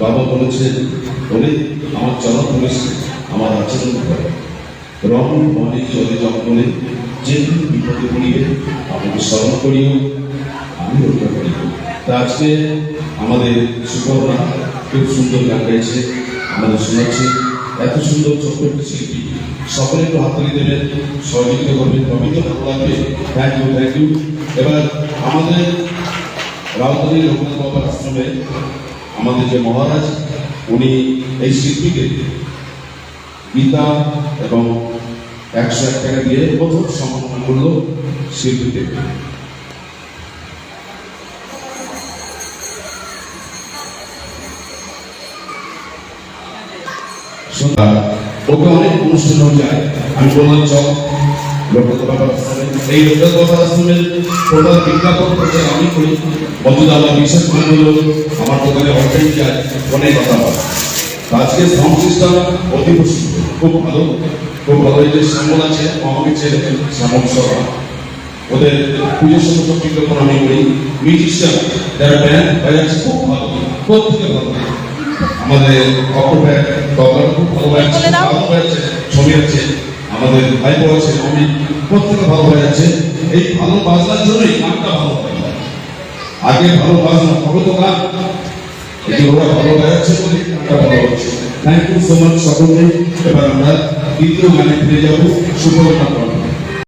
বাবা বলেছেন, বলে আমার চলা পুলিশ আমার আচরণ করে রং বনে জলে জঙ্গলে যে কোনো বিপদে পড়িয়ে আমাকে স্মরণ করিও, আমি রক্ষা করি। তা আজকে আমাদের সুকর্ণা খুব সুন্দর গান গাইছে, আমাদের শোনাচ্ছে। এত সুন্দর ছোট্ট একটি শিল্পী, সকলে একটু হাততালি দেবেন, সহযোগিতা করবেন, তবেই তো ভালো লাগবে। Thank you, thank you. এবার আমাদের রাউতালি লোকনাথ বাবার আশ্রমে আমাদের যে মহারাজ, উনি এই শিল্পীকে গীতা এবং 101 টাকা দিয়ে প্রথম সম্মাননা করলো শিল্পীকে। ওকে অনেক অনুষ্ঠান যায়, আমি বললাম চল লোকনাথ বাবার আশ্রমে। এই লোকনাথ বাবার আশ্রমের প্রধান বিজ্ঞাপন প্রচার আমি করি। বন্ধুরা, আমার বিশেষ মানে হলো আমার দোকানে অর্ডার যায় অনেক কথা বলে। আজকে সাউন্ড সিস্টেম অতি প্রসিদ্ধ, খুব ভালো, খুব ভালো। এই যে শ্যামল আছে, আমাকে ছেড়ে শ্যামল সভা, ওদের পুজোর সমস্ত বিজ্ঞাপন আমি করি। মিউজিশিয়ান যারা ব্যান্ড বাজাচ্ছে খুব ভালো, প্রত্যেকে ভালো। আমাদের অপব্যাগ তবলাটা খুব ভালো বাজাচ্ছে, ছবি আছে, আমাদের ভাইপো আছে, আমি প্রত্যেকে ভালো বাজাচ্ছে। এই ভালো বাজনার জন্যই গানটা ভালো হয়। আগে ভালো বাজনা হবে তো গান, এই ওরা ভালো বাজাচ্ছে বলে গানটা ভালো হচ্ছে। থ্যাংক ইউ সো মাচ সকলকে। এবার আমরা দ্বিতীয় গানে ফিরে যাবো সুপর্ণা।